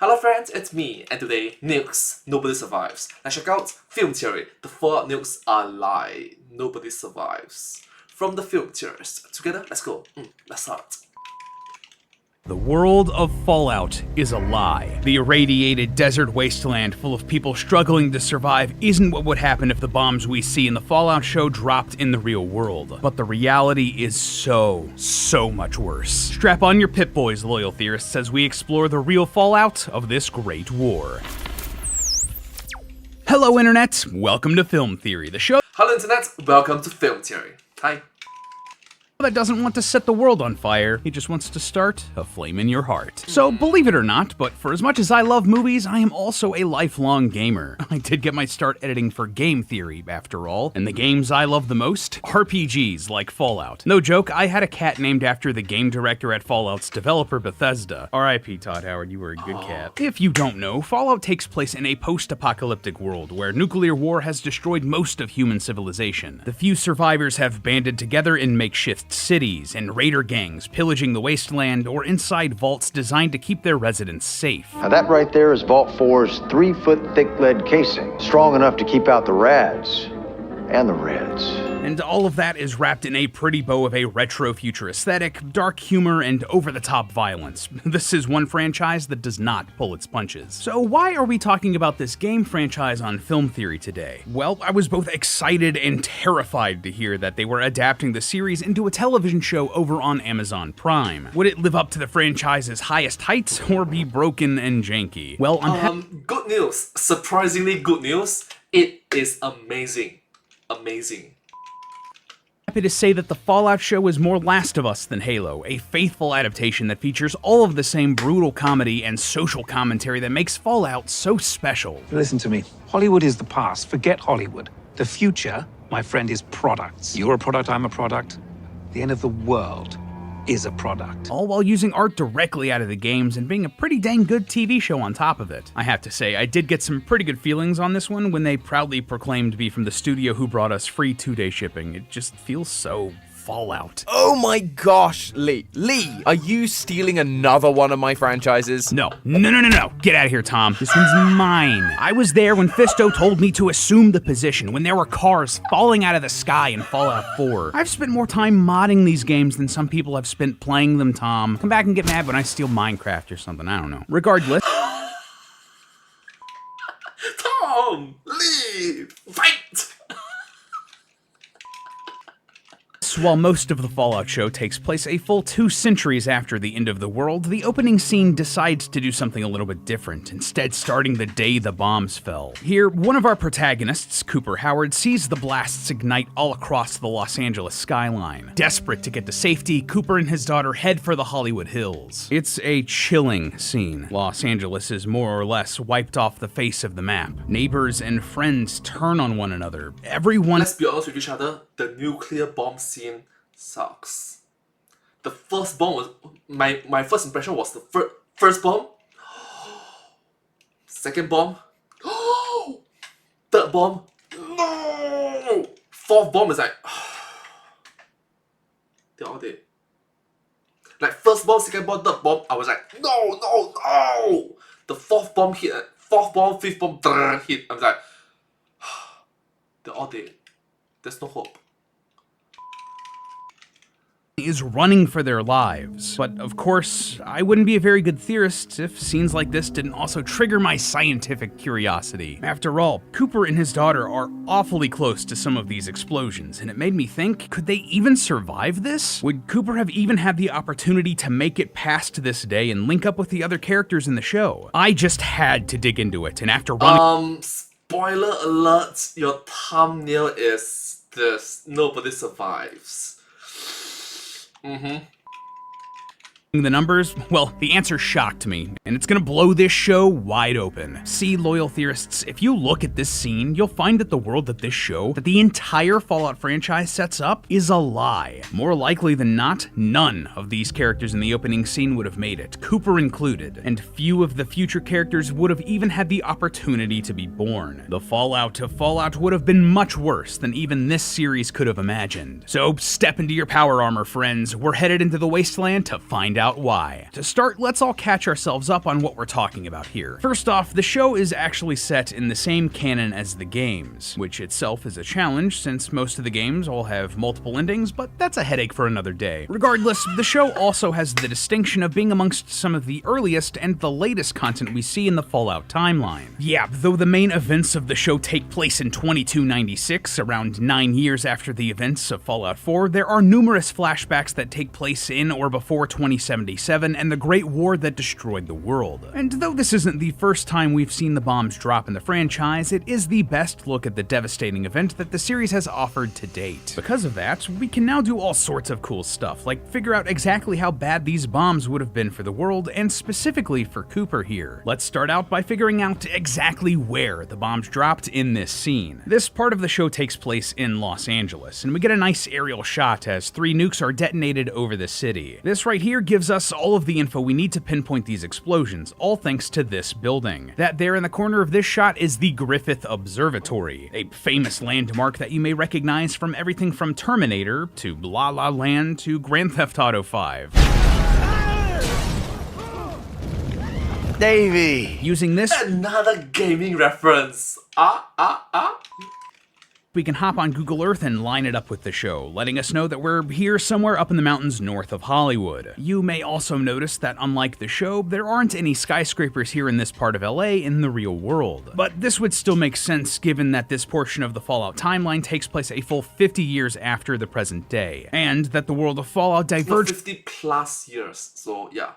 Hello friends, it's me, and today, Nukes, Nobody Survives. Let's check out Film Theory. The Fallout nukes are lie. Nobody survives. From the film theorists. Together, let's go. Let's start. The world of Fallout is a lie. The irradiated desert wasteland full of people struggling to survive isn't what would happen if the bombs we see in the Fallout show dropped in the real world. But the reality is so much worse. Strap on your Pip Boys, loyal theorists, as we explore the real fallout of this great war. Hello Internet, welcome to Film Theory, the show Hello Internet, welcome to Film Theory. Hi. that doesn't want to set the world on fire, he just wants to start a flame in your heart. So believe it or not, but for as much as I love movies, I am also a lifelong gamer. I did get my start editing for Game Theory, after all, and the games I love the most? RPGs like Fallout. No joke, I had a cat named after the game director at Fallout's developer Bethesda. R.I.P. Todd Howard, you were a good cat. If you don't know, Fallout takes place in a post-apocalyptic world where nuclear war has destroyed most of human civilization. The few survivors have banded together in makeshift cities and raider gangs pillaging the wasteland or inside vaults designed to keep their residents safe. Now that right there is Vault 4's 3-foot thick lead casing, strong enough to keep out the rads and the reds. And all of that is wrapped in a pretty bow of a retro-future aesthetic, dark humor, and over-the-top violence. This is one franchise that does not pull its punches. So why are we talking about this game franchise on Film Theory today? Well, I was both excited and terrified to hear that they were adapting the series into a television show over on Amazon Prime. Would it live up to the franchise's highest heights, or be broken and janky? Well, Good news. Surprisingly good news. It is amazing. Amazing. Happy to say that the Fallout show is more Last of Us than Halo, a faithful adaptation that features all of the same brutal comedy and social commentary that makes Fallout so special. Listen to me. Hollywood is the past. Forget Hollywood. The future, my friend, is products. You're a product, I'm a product. The end of the world is a product. All while using art directly out of the games and being a pretty dang good TV show on top of it. I have to say, I did get some pretty good feelings on this one when they proudly proclaimed to be from the studio who brought us free 2-day shipping. It just feels so Fallout. Oh my gosh, Lee, are you stealing another one of my franchises? No. Get out of here, Tom. This one's mine. I was there when Fisto told me to assume the position, when there were cars falling out of the sky in Fallout 4. I've spent more time modding these games than some people have spent playing them, Tom. Come back and get mad when I steal Minecraft or something, I don't know. Regardless. Tom! Lee! Fight! While most of the Fallout show takes place a full 2 centuries after the end of the world, the opening scene decides to do something a little bit different, instead starting the day the bombs fell. Here, one of our protagonists, Cooper Howard, sees the blasts ignite all across the Los Angeles skyline. Desperate to get to safety, Cooper and his daughter head for the Hollywood Hills. It's a chilling scene. Los Angeles is more or less wiped off the face of the map. Neighbors and friends turn on one another. Everyone— Let's be honest with each other, the nuclear bomb scene sucks. The first bomb was my first impression was the first bomb. Second bomb. Third bomb. No. Fourth bomb is like they're all dead. Like first bomb, second bomb, third bomb, I was like no. The fourth bomb hit, fourth bomb, fifth bomb hit. I was like they're all dead. There's no hope. Is running for their lives. But of course, I wouldn't be a very good theorist if scenes like this didn't also trigger my scientific curiosity. After all, Cooper and his daughter are awfully close to some of these explosions, and it made me think, could they even survive this? Would Cooper have even had the opportunity to make it past this day and link up with the other characters in the show? I just had to dig into it, and after running— spoiler alert, your thumbnail is this: Nobody Survives. The numbers? Well, the answer shocked me, and it's gonna blow this show wide open. See, loyal theorists, if you look at this scene, you'll find that the world that this show, that the entire Fallout franchise sets up, is a lie. More likely than not, none of these characters in the opening scene would have made it, Cooper included, and few of the future characters would have even had the opportunity to be born. The fallout of Fallout would have been much worse than even this series could have imagined. So step into your power armor, friends. We're headed into the wasteland to find out out why. To start, let's all catch ourselves up on what we're talking about here. First off, the show is actually set in the same canon as the games, which itself is a challenge since most of the games all have multiple endings, but that's a headache for another day. Regardless, the show also has the distinction of being amongst some of the earliest and the latest content we see in the Fallout timeline. Yeah, though the main events of the show take place in 2296, around 9 years after the events of Fallout 4, there are numerous flashbacks that take place in or before 2077 and the Great War that destroyed the world. And though this isn't the first time we've seen the bombs drop in the franchise, it is the best look at the devastating event that the series has offered to date. Because of that, we can now do all sorts of cool stuff, like figure out exactly how bad these bombs would have been for the world, and specifically for Cooper here. Let's start out by figuring out exactly where the bombs dropped in this scene. This part of the show takes place in Los Angeles, and we get a nice aerial shot as 3 nukes are detonated over the city. This right here gives us all of the info we need to pinpoint these explosions, all thanks to this building. That there in the corner of this shot is the Griffith Observatory, a famous landmark that you may recognize from everything from Terminator to La La Land to Grand Theft Auto 5. Davey! Using this, Another gaming reference. we can hop on Google Earth and line it up with the show, letting us know that we're here somewhere up in the mountains north of Hollywood. You may also notice that unlike the show, there aren't any skyscrapers here in this part of LA in the real world. But this would still make sense given that this portion of the Fallout timeline takes place a full 50 years after the present day, and that the world of Fallout diverged 50 plus years, so yeah.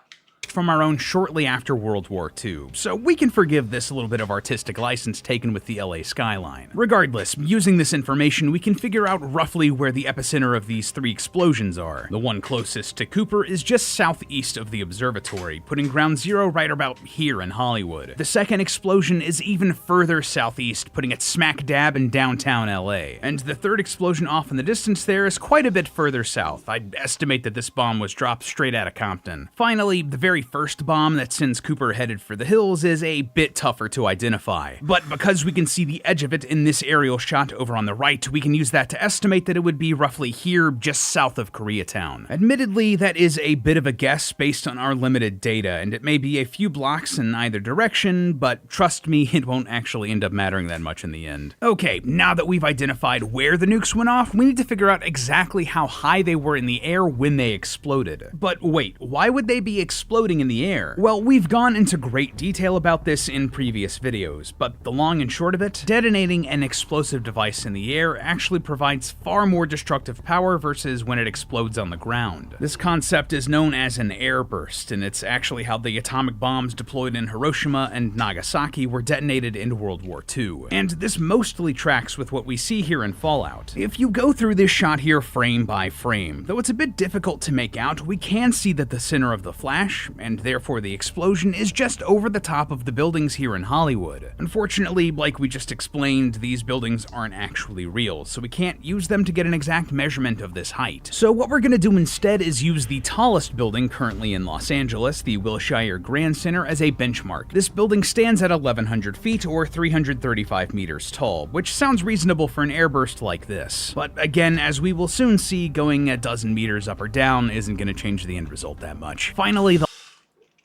from our own shortly after World War II, so we can forgive this little bit of artistic license taken with the LA skyline. Regardless, using this information, we can figure out roughly where the epicenter of these 3 explosions are. The one closest to Cooper is just southeast of the observatory, putting ground zero right about here in Hollywood. The second explosion is even further southeast, putting it smack dab in downtown LA. And the third explosion off in the distance there is quite a bit further south. I'd estimate that this bomb was dropped straight out of Compton. Finally, the very first bomb that sends Cooper headed for the hills is a bit tougher to identify. But because we can see the edge of it in this aerial shot over on the right, we can use that to estimate that it would be roughly here, just south of Koreatown. Admittedly, that is a bit of a guess based on our limited data, and it may be a few blocks in either direction, but trust me, it won't actually end up mattering that much in the end. Okay, now that we've identified where the nukes went off, we need to figure out exactly how high they were in the air when they exploded. But wait, why would they be exploding in the air? Well, we've gone into great detail about this in previous videos, but the long and short of it, detonating an explosive device in the air actually provides far more destructive power versus when it explodes on the ground. This concept is known as an air burst, and it's actually how the atomic bombs deployed in Hiroshima and Nagasaki were detonated in World War II. And this mostly tracks with what we see here in Fallout. If you go through this shot here frame by frame, though it's a bit difficult to make out, we can see that the center of the flash, and therefore the explosion, is just over the top of the buildings here in Hollywood. Unfortunately, like we just explained, these buildings aren't actually real, so we can't use them to get an exact measurement of this height. So what we're gonna do instead is use the tallest building currently in Los Angeles, the Wilshire Grand Center, as a benchmark. This building stands at 1,100 feet or 335 meters tall, which sounds reasonable for an airburst like this. But again, as we will soon see, going a dozen meters up or down isn't gonna change the end result that much. Finally, the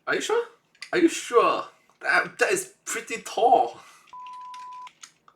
Are you sure? Are you sure? That is pretty tall.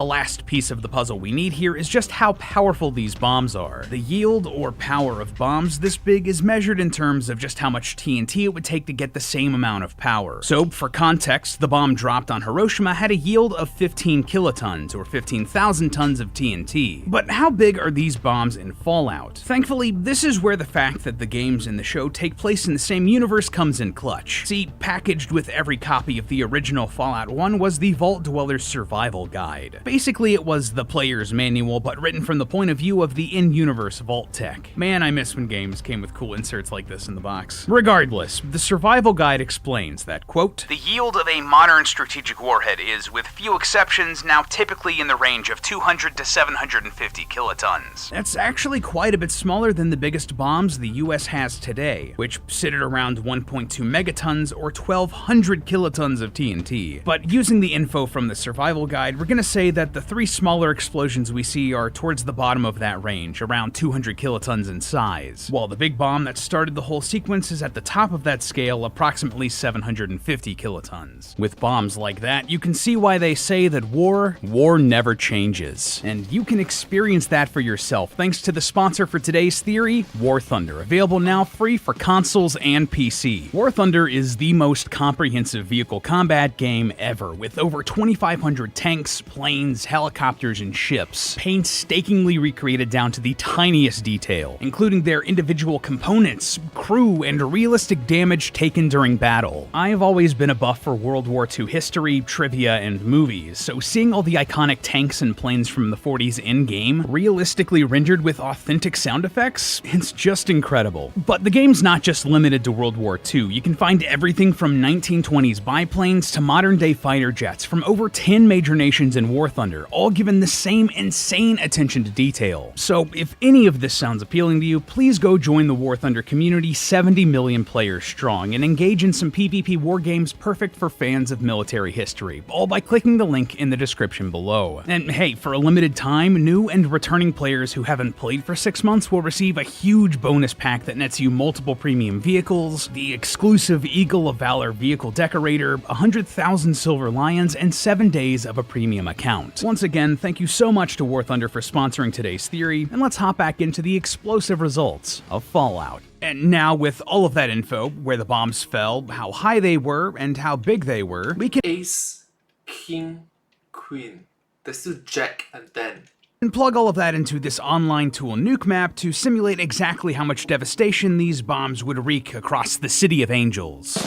The last piece of the puzzle we need here is just how powerful these bombs are. The yield or power of bombs this big is measured in terms of just how much TNT it would take to get the same amount of power. So, for context, the bomb dropped on Hiroshima had a yield of 15 kilotons, or 15,000 tons of TNT. But how big are these bombs in Fallout? Thankfully, this is where the fact that the games in the show take place in the same universe comes in clutch. See, packaged with every copy of the original Fallout 1 was the Vault Dweller's Survival Guide. Basically, it was the player's manual, but written from the point of view of the in-universe vault tech. Man, I miss when games came with cool inserts like this in the box. Regardless, the survival guide explains that, quote, "The yield of a modern strategic warhead is, with few exceptions, now typically in the range of 200 to 750 kilotons. That's actually quite a bit smaller than the biggest bombs the US has today, which sit at around 1.2 megatons or 1,200 kilotons of TNT. But using the info from the survival guide, we're gonna say that the 3 smaller explosions we see are towards the bottom of that range, around 200 kilotons in size, while the big bomb that started the whole sequence is at the top of that scale, approximately 750 kilotons. With bombs like that, you can see why they say that war never changes. And you can experience that for yourself thanks to the sponsor for today's theory, War Thunder, available now free for consoles and PC. War Thunder is the most comprehensive vehicle combat game ever, with over 2,500 tanks, planes, helicopters, and ships, painstakingly recreated down to the tiniest detail, including their individual components, crew, and realistic damage taken during battle. I've always been a buff for World War II history, trivia, and movies, so seeing all the iconic tanks and planes from the 40s in-game, realistically rendered with authentic sound effects, it's just incredible. But the game's not just limited to World War II. You can find everything from 1920s biplanes to modern-day fighter jets from over 10 major nations in War Thunder, all given the same insane attention to detail. So if any of this sounds appealing to you, please go join the War Thunder community, 70 million players strong, and engage in some PvP war games perfect for fans of military history, all by clicking the link in the description below. And hey, for a limited time, new and returning players who haven't played for 6 months will receive a huge bonus pack that nets you multiple premium vehicles, the exclusive Eagle of Valor vehicle decorator, 100,000 silver lions, and 7 days of a premium account. Once again, thank you so much to War Thunder for sponsoring today's theory, and let's hop back into the explosive results of Fallout. And now, with all of that info, where the bombs fell, how high they were, and how big they were, we can Ace, King, Queen. There's still Jack and then. plug all of that into this online tool Nuke map to simulate exactly how much devastation these bombs would wreak across the City of Angels.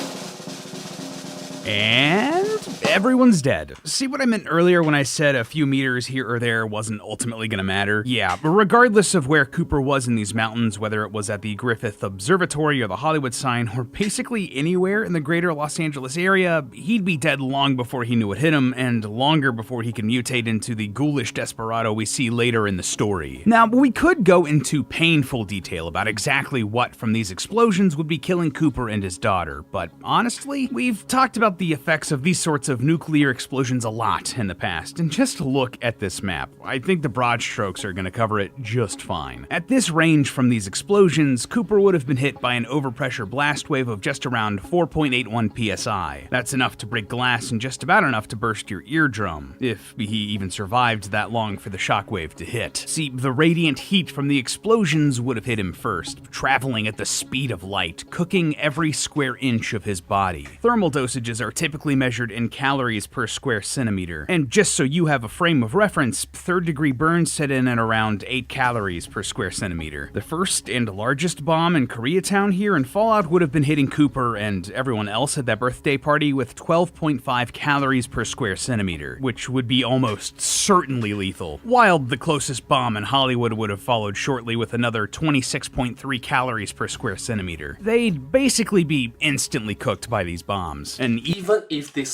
And everyone's dead. See what I meant earlier when I said a few meters here or there wasn't ultimately gonna matter? Yeah, but regardless of where Cooper was in these mountains, whether it was at the Griffith Observatory or the Hollywood sign, or basically anywhere in the greater Los Angeles area, he'd be dead long before he knew what hit him, and longer before he could mutate into the ghoulish desperado we see later in the story. Now, we could go into painful detail about exactly what from these explosions would be killing Cooper and his daughter, but honestly, we've talked about the effects of these sorts of nuclear explosions a lot in the past, and just look at this map. I think the broad strokes are going to cover it just fine. At this range from these explosions, Cooper would have been hit by an overpressure blast wave of just around 4.81 psi. That's enough to break glass and just about enough to burst your eardrum, if he even survived that long for the shockwave to hit. See, the radiant heat from the explosions would have hit him first, traveling at the speed of light, cooking every square inch of his body. Thermal dosages are typically measured in calories per square centimeter. And just so you have a frame of reference, third-degree burns set in at around 8 calories per square centimeter. The first and largest bomb in Koreatown here in Fallout would have been hitting Cooper and everyone else at that birthday party with 12.5 calories per square centimeter, which would be almost certainly lethal, while the closest bomb in Hollywood would have followed shortly with another 26.3 calories per square centimeter. They'd basically be instantly cooked by these bombs. And Even if they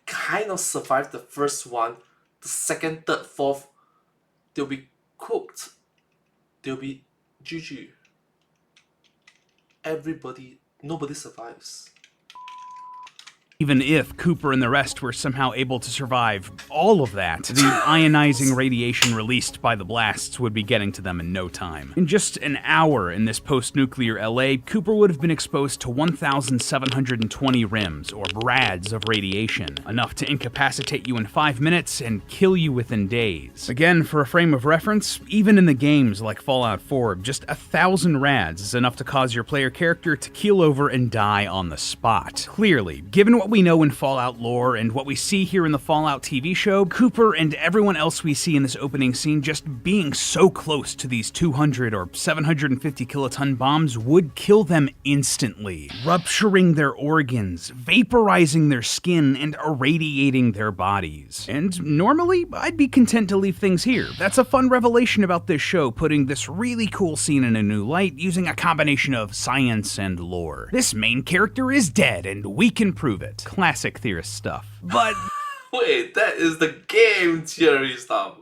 kind of survived the first one, the second, third, fourth, they'll be cooked. They'll be GG. Nobody survives. even if Cooper and the rest were somehow able to survive all of that, the ionizing radiation released by the blasts would be getting to them in no time. In just an hour in this post-nuclear LA, Cooper would have been exposed to 1,720 rims, or rads, of radiation, enough to incapacitate you in 5 minutes and kill you within days. Again, for a frame of reference, even in the games like Fallout 4, just 1,000 rads is enough to cause your player character to keel over and die on the spot. Clearly, given what we know in Fallout lore and what we see here in the Fallout TV show, Cooper and everyone else we see in this opening scene just being so close to these 200 or 750 kiloton bombs would kill them instantly, rupturing their organs, vaporizing their skin, and irradiating their bodies. And normally, I'd be content to leave things here. That's a fun revelation about this show, putting this really cool scene in a new light using a combination of science and lore. This main character is dead, and we can prove it. Classic theorist stuff. But wait, that is the game theory stuff.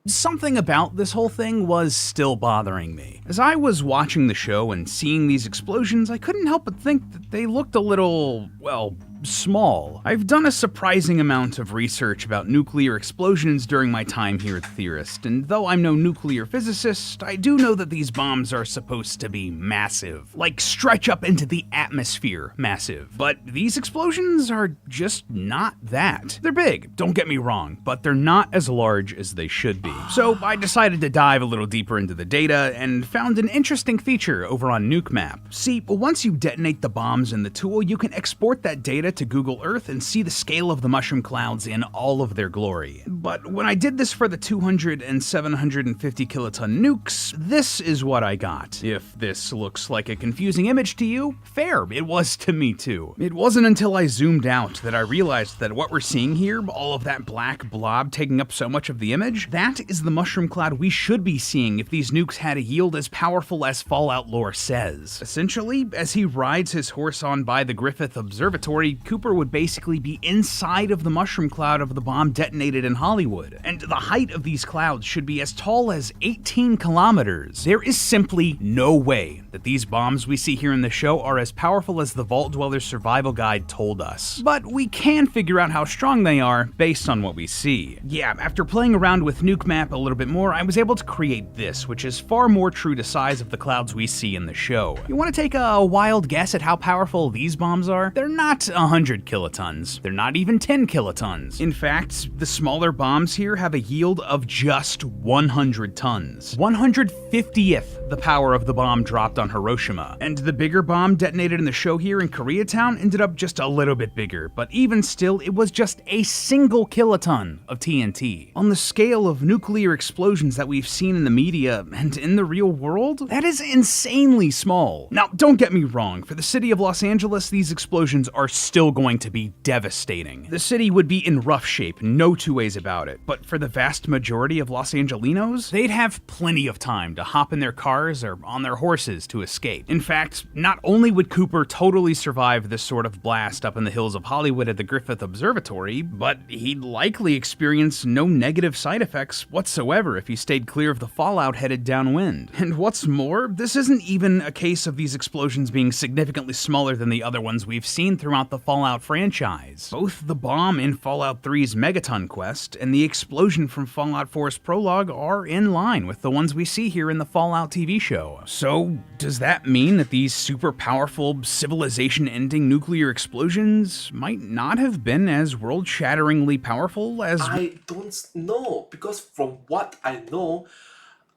something about this whole thing was still bothering me. As I was watching the show and seeing these explosions, I couldn't help but think that they looked a little, well, small. I've done a surprising amount of research about nuclear explosions during my time here at Theorist, and though I'm no nuclear physicist, I do know that these bombs are supposed to be massive. Like, stretch up into the atmosphere massive. But these explosions are just not that. They're big, don't get me wrong, but they're not as large as they should be. So I decided to dive a little deeper into the data and found an interesting feature over on Nuke Map. See, once you detonate the bombs in the tool, you can export that data to Google Earth and see the scale of the mushroom clouds in all of their glory. But when I did this for the 200 and 750 kiloton nukes, this is what I got. If this looks like a confusing image to you, fair, it was to me too. It wasn't until I zoomed out that I realized that what we're seeing here, all of that black blob taking up so much of the image, that is the mushroom cloud we should be seeing if these nukes had a yield as powerful as Fallout lore says. Essentially, as he rides his horse on by the Griffith Observatory, Cooper would basically be inside of the mushroom cloud of the bomb detonated in Hollywood. And the height of these clouds should be as tall as 18 kilometers. There is simply no way that these bombs we see here in the show are as powerful as the Vault Dweller's survival guide told us. But we can figure out how strong they are based on what we see. Yeah, after playing around with Nuke Map a little bit more, I was able to create this, which is far more true to size of the clouds we see in the show. You want to take a wild guess at how powerful these bombs are? They're not 100 kilotons. They're not even 10 kilotons. In fact, the smaller bombs here have a yield of just 100 tons. 150th the power of the bomb dropped on Hiroshima. And the bigger bomb detonated in the show here in Koreatown ended up just a little bit bigger, but even still, it was just a single kiloton of TNT. On the scale of nuclear explosions that we've seen in the media and in the real world, that is insanely small. Now, don't get me wrong, for the city of Los Angeles, these explosions are still going to be devastating. The city would be in rough shape, no two ways about it, but for the vast majority of Los Angelinos, they'd have plenty of time to hop in their cars or on their horses to escape. In fact, not only would Cooper totally survive this sort of blast up in the hills of Hollywood at the Griffith Observatory, but he'd likely experience no negative side effects whatsoever if he stayed clear of the fallout headed downwind. And what's more, this isn't even a case of these explosions being significantly smaller than the other ones we've seen throughout the Fallout franchise. Both the bomb in Fallout 3's Megaton Quest and the explosion from Fallout 4's Prologue are in line with the ones we see here in the Fallout TV show. So, does that mean that these super powerful, civilization-ending nuclear explosions might not have been as world-shatteringly powerful as— I don't know, because from what I know,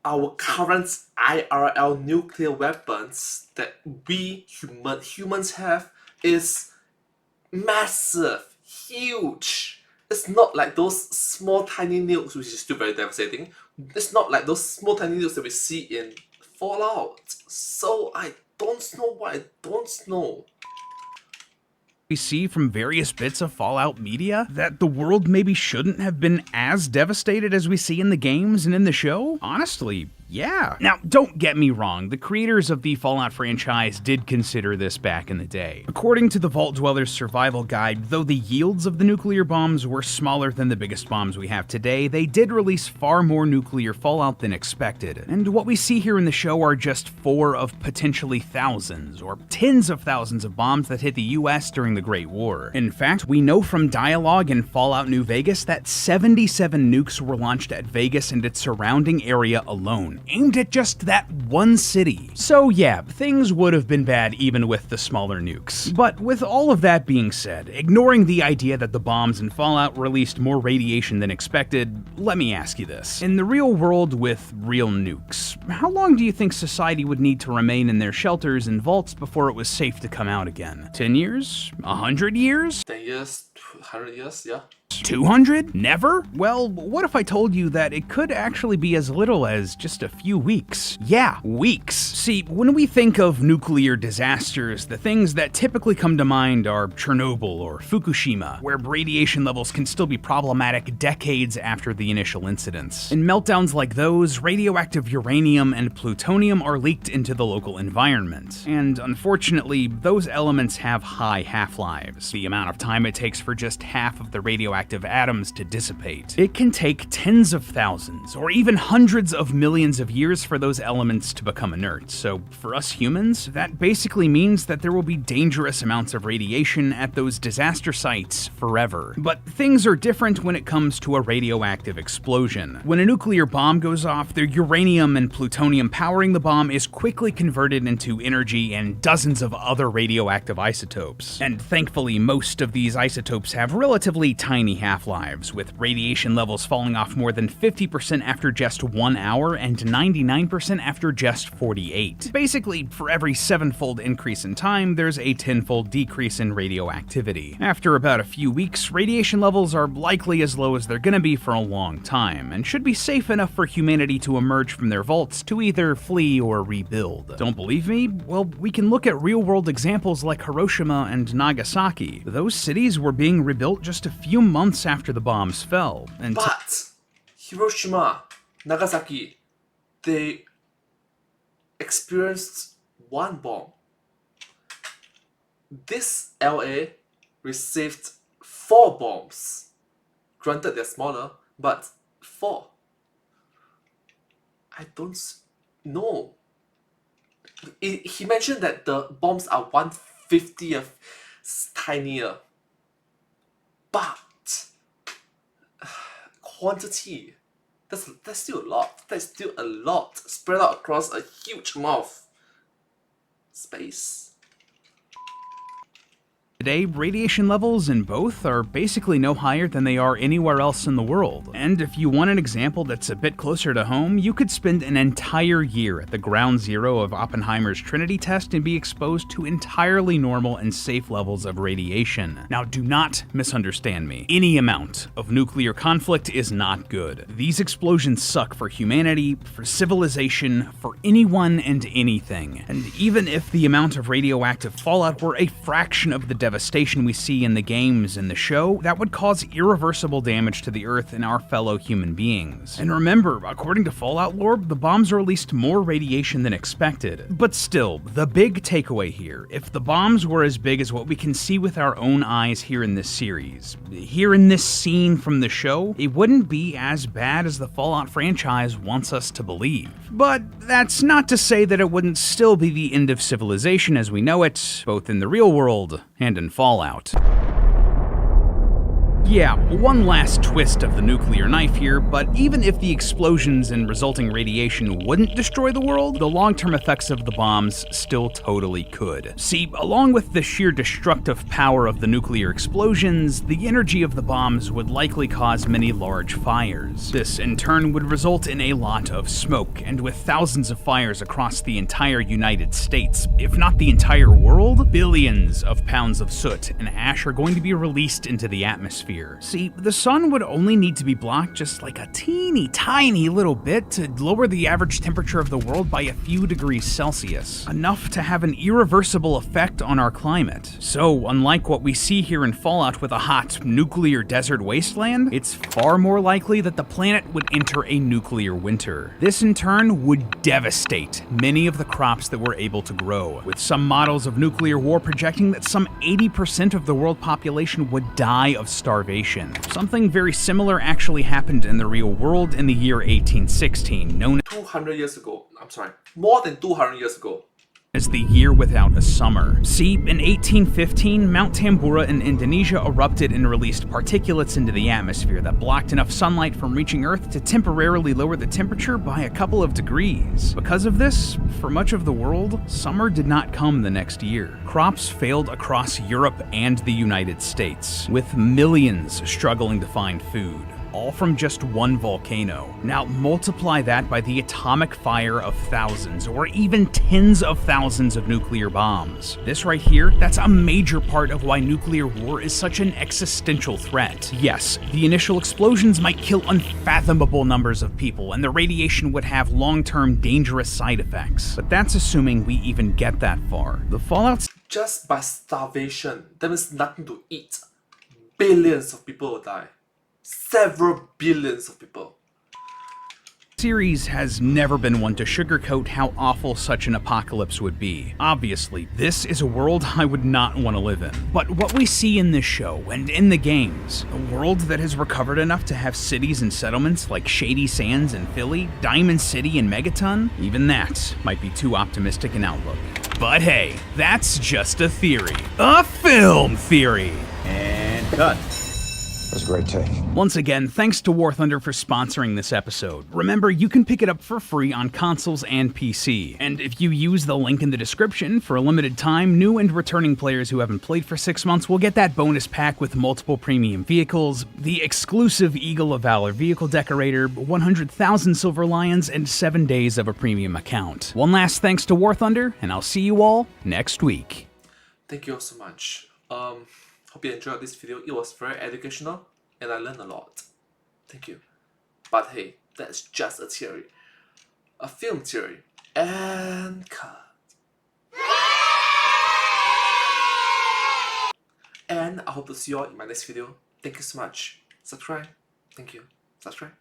our current IRL nuclear weapons that we humans have is massive, huge. It's not like those small tiny nukes, which is still very devastating. It's not like those small tiny nukes that we see in Fallout. So I don't know what I don't know. We see from various bits of Fallout media that the world maybe shouldn't have been as devastated as we see in the games and in the show? Honestly, yeah. Now, don't get me wrong, the creators of the Fallout franchise did consider this back in the day. According to the Vault Dweller's survival guide, though the yields of the nuclear bombs were smaller than the biggest bombs we have today, they did release far more nuclear fallout than expected. And what we see here in the show are just 4 of potentially thousands, or tens of thousands of bombs that hit the US during the Great War. In fact, we know from dialogue in Fallout New Vegas that 77 nukes were launched at Vegas and its surrounding area alone, aimed at just that one city. So yeah, things would have been bad even with the smaller nukes. But with all of that being said, ignoring the idea that the bombs in Fallout released more radiation than expected, let me ask you this. In the real world with real nukes, how long do you think society would need to remain in their shelters and vaults before it was safe to come out again? 10 years? 100 years? 10 years, 100 years, yeah. 200? Never? Well, what if I told you that it could actually be as little as just a few weeks? Yeah, weeks. See, when we think of nuclear disasters, the things that typically come to mind are Chernobyl or Fukushima, where radiation levels can still be problematic decades after the initial incidents. In meltdowns like those, radioactive uranium and plutonium are leaked into the local environment. And unfortunately, those elements have high half-lives. The amount of time it takes for just half of the radioactive radioactive atoms to dissipate. It can take tens of thousands, or even hundreds of millions of years for those elements to become inert. So for us humans, that basically means that there will be dangerous amounts of radiation at those disaster sites forever. But things are different when it comes to a radioactive explosion. When a nuclear bomb goes off, the uranium and plutonium powering the bomb is quickly converted into energy and dozens of other radioactive isotopes. And thankfully, most of these isotopes have relatively tiny half-lives, with radiation levels falling off more than 50% after just 1 hour and 99% after just 48. Basically, for every 7-fold increase in time, there's a 10-fold decrease in radioactivity. After about a few weeks, radiation levels are likely as low as they're gonna be for a long time, and should be safe enough for humanity to emerge from their vaults to either flee or rebuild. Don't believe me? Well, we can look at real-world examples like Hiroshima and Nagasaki. Those cities were being rebuilt just a few months after the bombs fell. And But Hiroshima, Nagasaki, they experienced one bomb. This LA received 4 bombs. Granted, they're smaller, but 4. I don't know. He mentioned that the bombs are 1/50th tinier. But quantity, that's still a lot. That's still a lot spread out across a huge amount of space. today, radiation levels in both are basically no higher than they are anywhere else in the world. And if you want an example that's a bit closer to home, you could spend an entire year at the ground zero of Oppenheimer's Trinity test and be exposed to entirely normal and safe levels of radiation. Now, do not misunderstand me. Any amount of nuclear conflict is not good. These explosions suck for humanity, for civilization, for anyone and anything. And even if the amount of radioactive fallout were a fraction of the devastation we see in the games and the show, that would cause irreversible damage to the Earth and our fellow human beings. And remember, according to Fallout lore, the bombs released more radiation than expected. But still, the big takeaway here, if the bombs were as big as what we can see with our own eyes here in this series, here in this scene from the show, it wouldn't be as bad as the Fallout franchise wants us to believe. But that's not to say that it wouldn't still be the end of civilization as we know it, both in the real world and in Fallout. Yeah, one last twist of the nuclear knife here, but even if the explosions and resulting radiation wouldn't destroy the world, the long-term effects of the bombs still totally could. See, along with the sheer destructive power of the nuclear explosions, the energy of the bombs would likely cause many large fires. This, in turn, would result in a lot of smoke, and with thousands of fires across the entire United States, if not the entire world, billions of pounds of soot and ash are going to be released into the atmosphere. See, the sun would only need to be blocked just like a teeny tiny little bit to lower the average temperature of the world by a few degrees Celsius, enough to have an irreversible effect on our climate. So, unlike what we see here in Fallout with a hot nuclear desert wasteland, it's far more likely that the planet would enter a nuclear winter. This in turn would devastate many of the crops that we're able to grow, with some models of nuclear war projecting that some 80% of the world population would die of starvation. Something very similar actually happened in the real world in the year 1816, known 200 years ago. I'm sorry, more than 200 years ago. as the year without a summer. See, in 1815, Mount Tambora in Indonesia erupted and released particulates into the atmosphere that blocked enough sunlight from reaching Earth to temporarily lower the temperature by a couple of degrees. Because of this, for much of the world, summer did not come the next year. Crops failed across Europe and the United States, with millions struggling to find food, all from just one volcano. Now multiply that by the atomic fire of thousands or even tens of thousands of nuclear bombs. This right here, that's a major part of why nuclear war is such an existential threat. Yes, the initial explosions might kill unfathomable numbers of people and the radiation would have long-term dangerous side effects, but that's assuming we even get that far. The fallout Just by starvation, there is nothing to eat. Billions of people will die. Several billions of people. series has never been one to sugarcoat how awful such an apocalypse would be. Obviously, this is a world I would not want to live in. But what we see in this show and in the games, a world that has recovered enough to have cities and settlements like Shady Sands in Philly, Diamond City and Megaton, even that might be too optimistic an outlook. But hey, that's just a theory. A film theory! And cut. That was a great take. Once again, thanks to War Thunder for sponsoring this episode. Remember, you can pick it up for free on consoles and PC. And if you use the link in the description, for a limited time, new and returning players who haven't played for 6 months will get that bonus pack with multiple premium vehicles, the exclusive Eagle of Valor vehicle decorator, 100,000 Silver Lions, and 7 days of a premium account. One last thanks to War Thunder, and I'll see you all next week. Thank you all so much. Hope you enjoyed this video. It was very educational and I learned a lot. Thank you. But hey, that's just a theory. A film theory. And cut. And I hope to see you all in my next video. Thank you so much. Subscribe. Thank you. Subscribe.